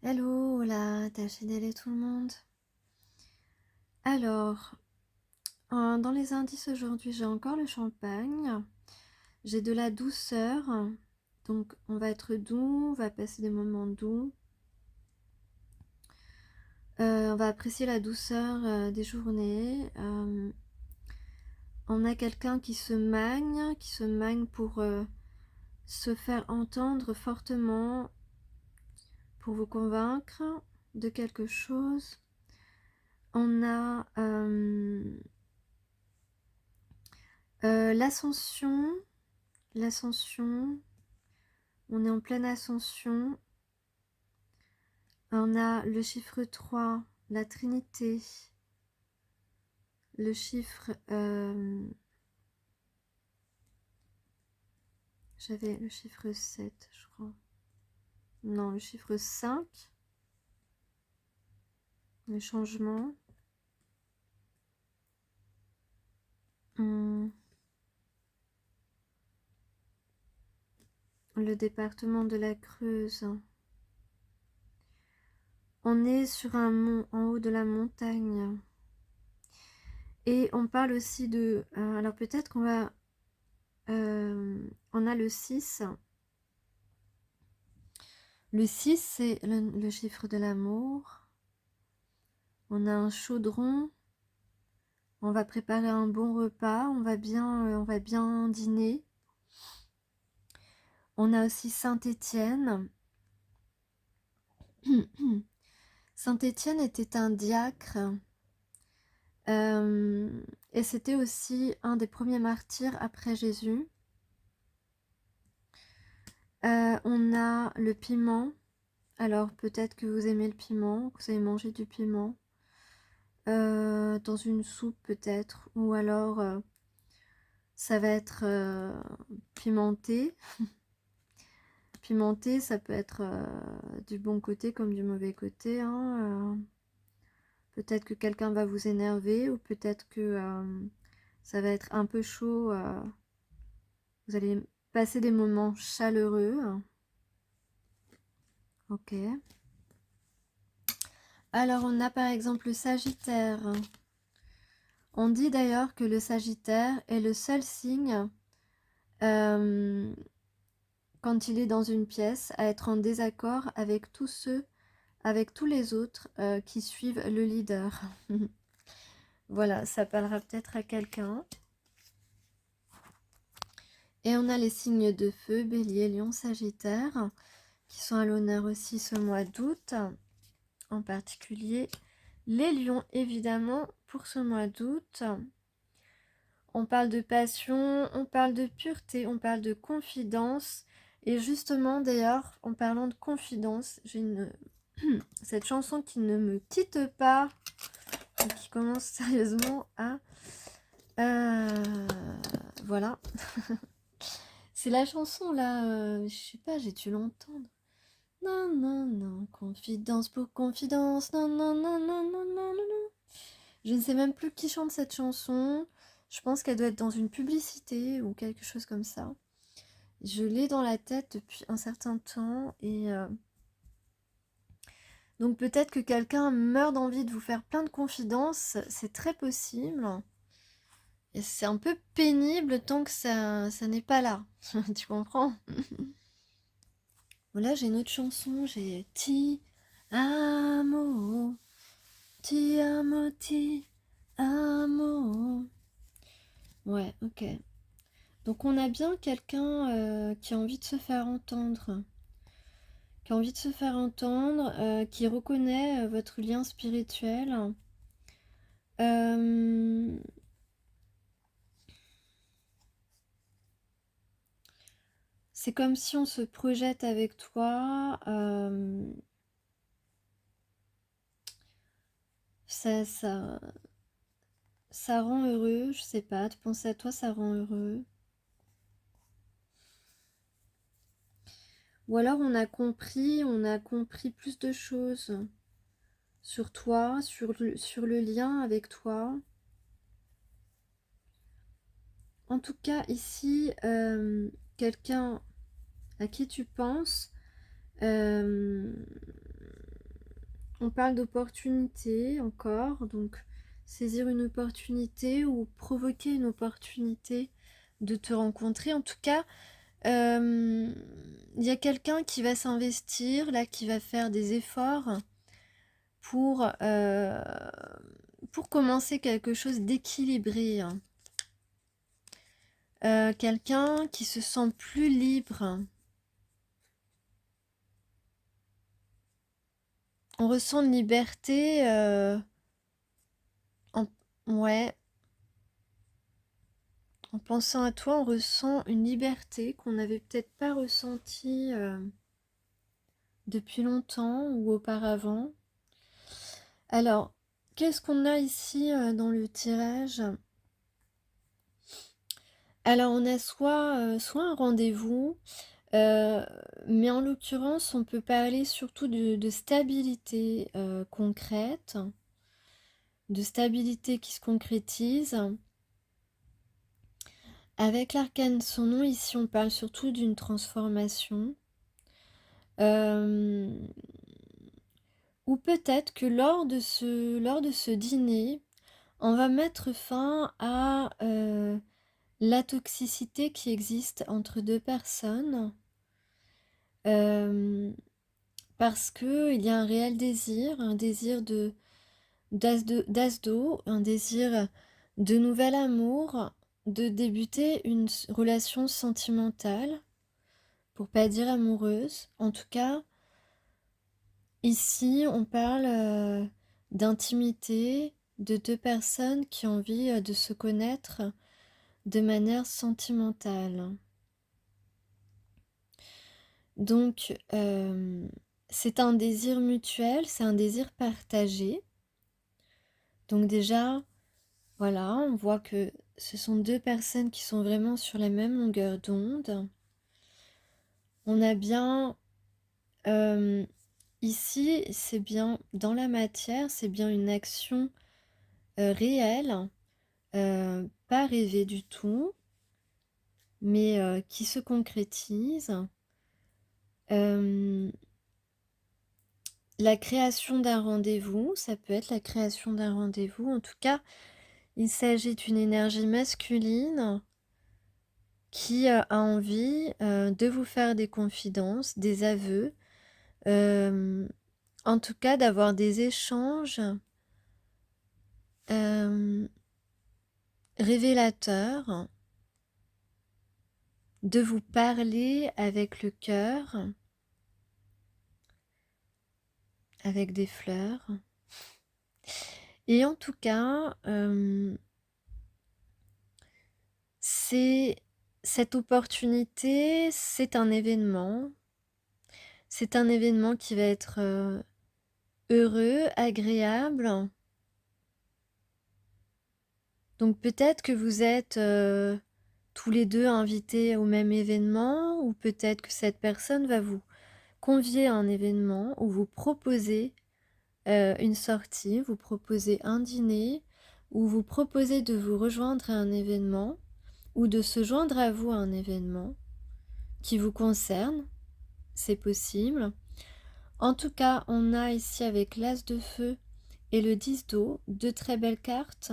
Hello, là, t'as d'aller tout le monde. Alors, dans les indices aujourd'hui, j'ai encore le champagne, j'ai de la douceur, donc on va être doux, on va passer des moments doux. On va apprécier la douceur des journées. On a quelqu'un qui se magne pour se faire entendre fortement, pour vous convaincre de quelque chose. On a l'ascension, on est en pleine ascension. On a le chiffre 3, la Trinité, le chiffre... j'avais le chiffre 7, je crois. Non, le chiffre 5, le changement. Le département de la Creuse. On est sur un mont, en haut de la montagne. Et on parle aussi de... alors peut-être qu'on va... on a le 6. Le 6, c'est le chiffre de l'amour. On a un chaudron. On va préparer un bon repas. On va bien dîner. On a aussi Saint-Étienne. Saint-Étienne était un diacre. Et c'était aussi un des premiers martyrs après Jésus. On a le piment. Alors peut-être que vous aimez le piment, que vous avez mangé du piment. Dans une soupe peut-être. Ou alors ça va être pimenté. Pimenté, ça peut être du bon côté comme du mauvais côté. Hein. Peut-être que quelqu'un va vous énerver ou peut-être que ça va être un peu chaud. Vous allez passer des moments chaleureux. Ok. Alors on a par exemple le Sagittaire. On dit d'ailleurs que le Sagittaire est le seul signe, quand il est dans une pièce, à être en désaccord avec tous les autres qui suivent le leader. Voilà, ça parlera peut-être à quelqu'un. Et on a les signes de feu, Bélier, Lion, Sagittaire, qui sont à l'honneur aussi ce mois d'août, en particulier les lions, évidemment, pour ce mois d'août. On parle de passion, on parle de pureté, on parle de confidence. Et justement, d'ailleurs, en parlant de confidence, j'ai cette chanson qui ne me quitte pas, et qui commence sérieusement à... voilà. C'est la chanson là, je sais pas, j'ai dû l'entendre. Non, non, non, confidence pour confidence, non, non, non, non, non, non, non, non. Je ne sais même plus qui chante cette chanson. Je pense qu'elle doit être dans une publicité ou quelque chose comme ça. Je l'ai dans la tête depuis un certain temps et donc peut-être que quelqu'un meurt d'envie de vous faire plein de confidences, c'est très possible. Et c'est un peu pénible tant que ça n'est pas là. Tu comprends? Voilà, j'ai une autre chanson, j'ai Ti amo, ti amo, ti amo. Ouais, ok. Donc on a bien quelqu'un qui a envie de se faire entendre, qui reconnaît votre lien spirituel. Euh, c'est comme si on se projette avec toi. Ça, ça, ça rend heureux, je sais pas, de penser à toi, ça rend heureux. Ou alors on a compris plus de choses sur toi, sur le lien avec toi. En tout cas, ici, quelqu'un à qui tu penses, euh, On parle d'opportunité encore, donc saisir une opportunité ou provoquer une opportunité de te rencontrer. En tout cas, il y a quelqu'un qui va s'investir, là, qui va faire des efforts pour commencer quelque chose d'équilibré. Quelqu'un qui se sent plus libre. On ressent une liberté, ouais, en pensant à toi, on ressent une liberté qu'on n'avait peut-être pas ressentie depuis longtemps ou auparavant. Alors, qu'est-ce qu'on a ici dans le tirage? Alors, on a soit un rendez-vous, mais en l'occurrence, on peut parler surtout de stabilité concrète, de stabilité qui se concrétise. Avec l'arcane son nom, ici, on parle surtout d'une transformation. Ou peut-être que lors de ce dîner, on va mettre fin à la toxicité qui existe entre deux personnes. Parce qu'il y a un réel désir, un désir d'as d'eau, un désir de nouvel amour, de débuter une relation sentimentale, pour pas dire amoureuse. En tout cas, ici, on parle d'intimité, de deux personnes qui ont envie de se connaître de manière sentimentale. Donc, c'est un désir mutuel, c'est un désir partagé. Donc déjà, voilà, on voit que ce sont deux personnes qui sont vraiment sur la même longueur d'onde. On a bien, ici, c'est bien dans la matière, c'est bien une action réelle, pas rêvée du tout, mais qui se concrétise. La création d'un rendez-vous, ça peut être la création d'un rendez-vous. En tout cas, il s'agit d'une énergie masculine qui a envie de vous faire des confidences, des aveux, en tout cas d'avoir des échanges révélateurs, de vous parler avec le cœur, avec des fleurs. Et en tout cas, cette opportunité, c'est un événement. C'est un événement qui va être heureux, agréable. Donc peut-être que vous êtes tous les deux invités au même événement, ou peut-être que cette personne va vous convier à un événement ou vous proposer une sortie, vous proposer un dîner, ou vous proposer de vous rejoindre à un événement, ou de se joindre à vous à un événement qui vous concerne, c'est possible. En tout cas, on a ici avec l'As de feu et le 10 d'eau, deux très belles cartes,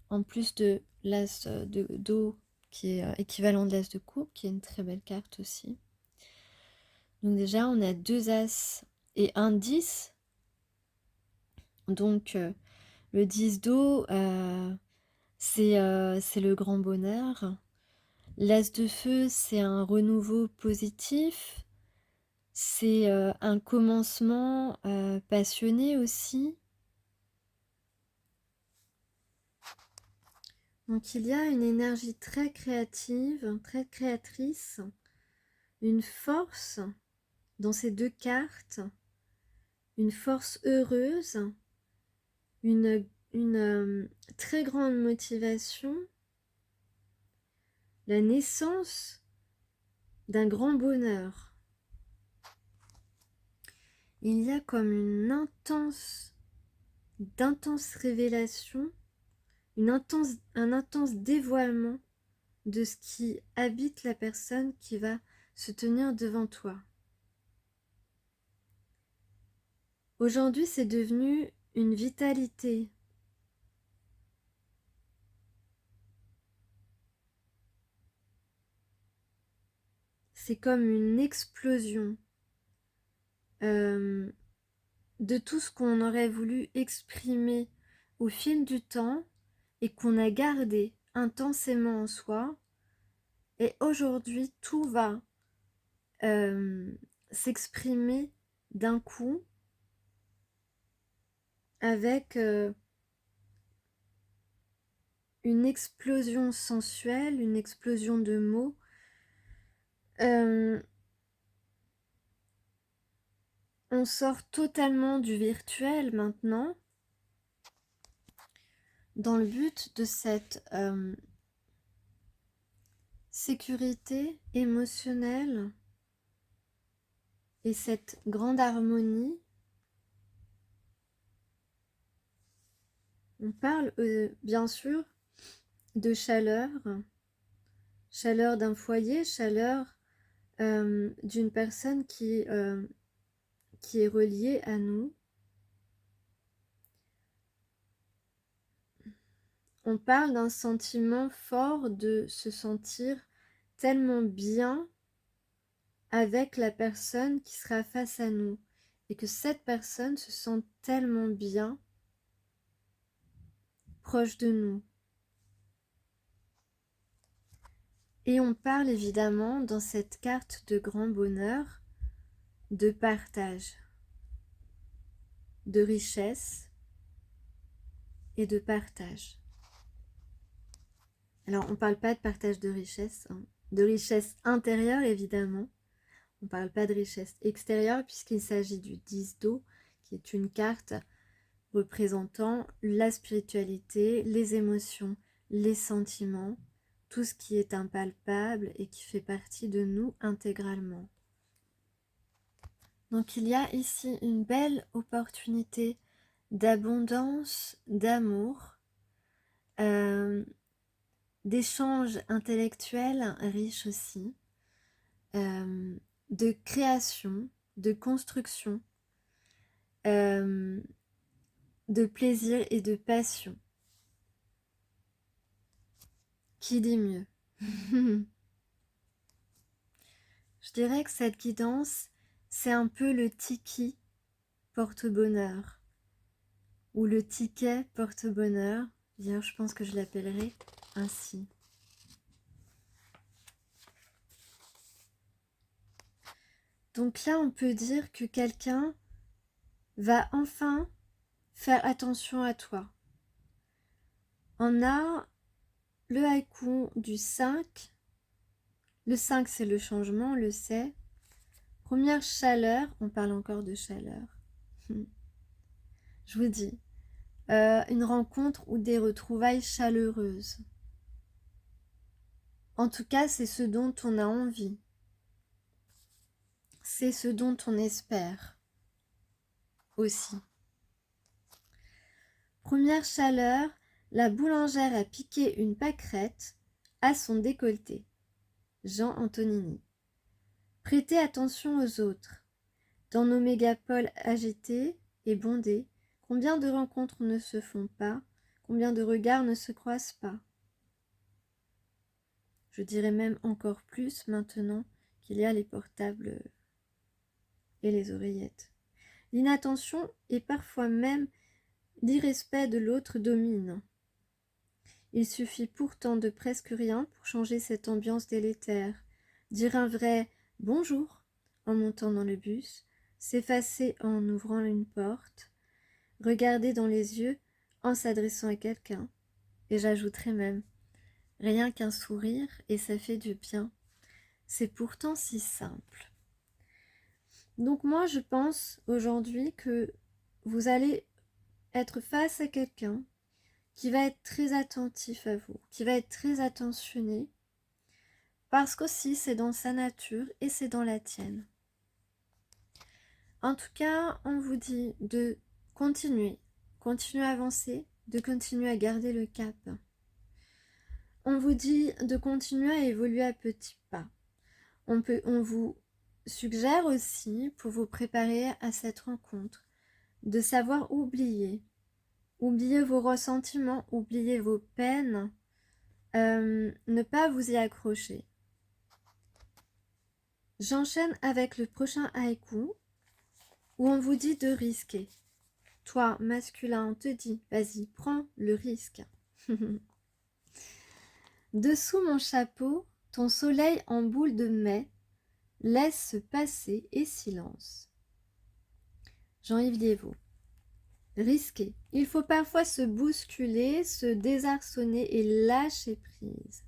en plus de l'As d'eau qui est équivalent de l'As de coupe, qui est une très belle carte aussi. Donc déjà, on a deux As et un 10. Donc le 10 d'eau, c'est le grand bonheur. L'As de feu, c'est un renouveau positif. C'est un commencement passionné aussi. Donc il y a une énergie très créative, très créatrice, une force dans ces deux cartes, une force heureuse, une très grande motivation, la naissance d'un grand bonheur. Il y a comme d'intenses révélations, un intense dévoilement de ce qui habite la personne qui va se tenir devant toi. Aujourd'hui, c'est devenu une vitalité. C'est comme une explosion de tout ce qu'on aurait voulu exprimer au fil du temps et qu'on a gardé intensément en soi. Et aujourd'hui, tout va s'exprimer d'un coup avec une explosion sensuelle, une explosion de mots. On sort totalement du virtuel maintenant dans le but de cette sécurité émotionnelle et cette grande harmonie. On parle bien sûr de chaleur, chaleur d'un foyer, chaleur d'une personne qui est reliée à nous. On parle d'un sentiment fort de se sentir tellement bien avec la personne qui sera face à nous et que cette personne se sent tellement bien proche de nous. Et on parle évidemment dans cette carte de grand bonheur de partage, de richesse et de partage. Alors on ne parle pas de partage de richesse, hein, de richesse intérieure évidemment. On ne parle pas de richesse extérieure puisqu'il s'agit du 10 d'eau qui est une carte représentant la spiritualité, les émotions, les sentiments, tout ce qui est impalpable et qui fait partie de nous intégralement. Donc il y a ici une belle opportunité d'abondance, d'amour, d'échanges intellectuels riches aussi, de création, de construction, de plaisir et de passion. Qui dit mieux? Je dirais que cette guidance, c'est un peu le tiki porte-bonheur ou le ticket porte-bonheur. D'ailleurs, je pense que je l'appellerai ainsi. Donc là, on peut dire que quelqu'un va enfin faire attention à toi. On a le haïku du 5. Le 5, c'est le changement, on le sait. Première chaleur, on parle encore de chaleur. Je vous dis, une rencontre ou des retrouvailles chaleureuses. En tout cas, c'est ce dont on a envie. C'est ce dont on espère aussi. Première chaleur, la boulangère a piqué une pâquerette à son décolleté. Jean Antonini. Prêtez attention aux autres. Dans nos mégapoles agités et bondés, combien de rencontres ne se font pas, combien de regards ne se croisent pas. Je dirais même encore plus maintenant qu'il y a les portables et les oreillettes. L'inattention et parfois même l'irrespect de l'autre domine. Il suffit pourtant de presque rien pour changer cette ambiance délétère. Dire un vrai « bonjour » en montant dans le bus, s'effacer en ouvrant une porte, regarder dans les yeux en s'adressant à quelqu'un. Et j'ajouterai même rien qu'un sourire et ça fait du bien. C'est pourtant si simple. Donc moi je pense aujourd'hui que vous allez être face à quelqu'un qui va être très attentif à vous, qui va être très attentionné, parce qu'aussi c'est dans sa nature et c'est dans la tienne. En tout cas, on vous dit de continuer à avancer, de continuer à garder le cap. On vous dit de continuer à évoluer à petits pas. On vous suggère aussi, pour vous préparer à cette rencontre, de savoir oublier. Oublier vos ressentiments, oublier vos peines, ne pas vous y accrocher. J'enchaîne avec le prochain haïku où on vous dit de risquer. Toi, masculin, on te dit, vas-y, prends le risque. Dessous mon chapeau, ton soleil en boule de mai laisse passer et silence. Jean-Yves Liévaux. Risquer. Il faut parfois se bousculer, se désarçonner et lâcher prise.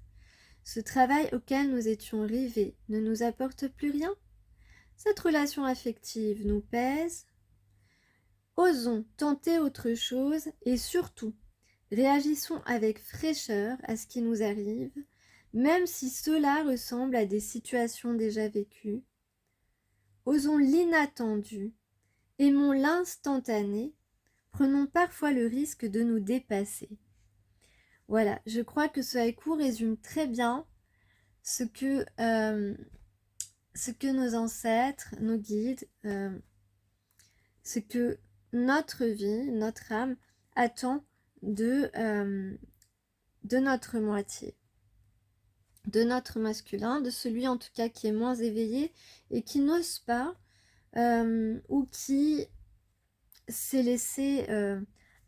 Ce travail auquel nous étions rivés ne nous apporte plus rien. Cette relation affective nous pèse. Osons tenter autre chose et surtout, réagissons avec fraîcheur à ce qui nous arrive, même si cela ressemble à des situations déjà vécues. Osons l'inattendu, aimons l'instantané, prenons parfois le risque de nous dépasser. Voilà, je crois que ce haïku résume très bien ce que nos ancêtres, nos guides, ce que notre vie, notre âme attend de notre moitié, de notre masculin, de celui en tout cas qui est moins éveillé et qui n'ose pas ou qui s'est laissé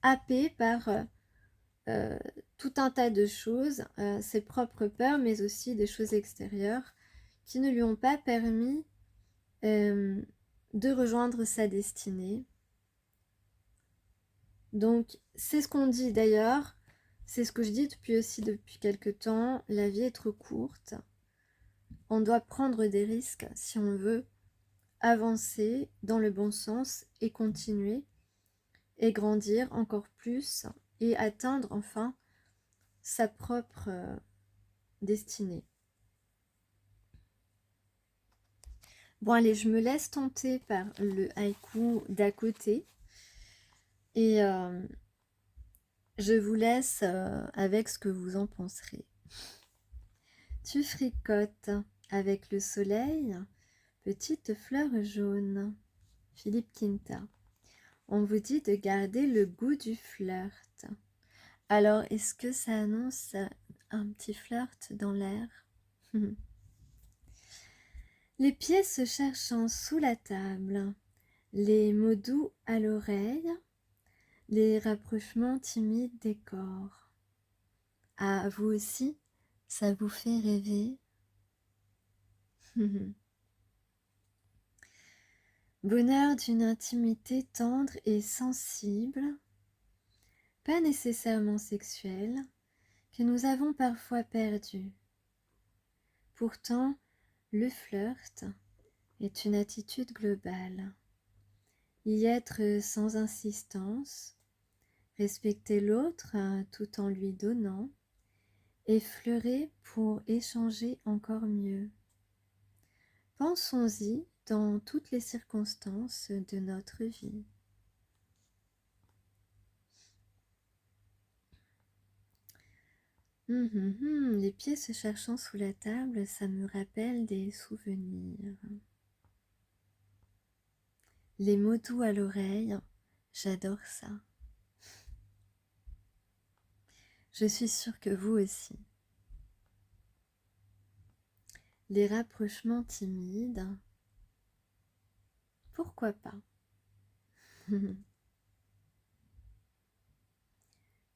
happer par tout un tas de choses, ses propres peurs, mais aussi des choses extérieures qui ne lui ont pas permis de rejoindre sa destinée. Donc, c'est ce qu'on dit d'ailleurs, c'est ce que je dis depuis quelque temps, la vie est trop courte. On doit prendre des risques si on veut avancer dans le bon sens et continuer et grandir encore plus et atteindre enfin sa propre destinée. Bon allez, je me laisse tenter par le haïku d'à côté et je vous laisse avec ce que vous en penserez. Tu fricotes avec le soleil, petite fleur jaune. Philippe Quinta. On vous dit de garder le goût du flirt. Alors, est-ce que ça annonce un petit flirt dans l'air? Les pieds se cherchant sous la table, les mots doux à l'oreille, les rapprochements timides des corps. Ah, vous aussi, ça vous fait rêver? Bonheur d'une intimité tendre et sensible, pas nécessairement sexuelle, que nous avons parfois perdu. Pourtant, le flirt est une attitude globale. Y être sans insistance, respecter l'autre tout en lui donnant, effleurer pour échanger encore mieux. Pensons-y dans toutes les circonstances de notre vie. Les pieds se cherchant sous la table, ça me rappelle des souvenirs. Les mots doux à l'oreille, j'adore ça. Je suis sûre que vous aussi. Les rapprochements timides, pourquoi pas?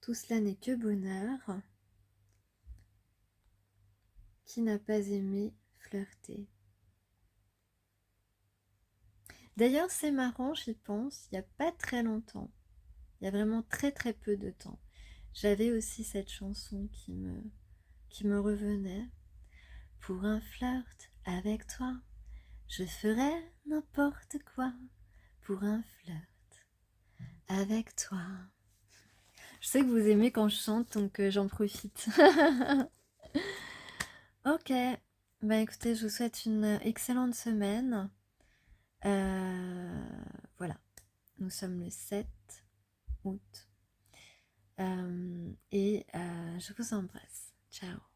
Tout cela n'est que bonheur. Qui n'a pas aimé flirter? D'ailleurs, c'est marrant, j'y pense, il n'y a pas très longtemps. Il y a vraiment très très peu de temps. J'avais aussi cette chanson qui me revenait. Pour un flirt avec toi, je ferais n'importe quoi. Pour un flirt avec toi. Je sais que vous aimez quand je chante, donc j'en profite. Ok, bah écoutez, je vous souhaite une excellente semaine. Voilà, nous sommes le 7 août. Et je vous embrasse. Ciao.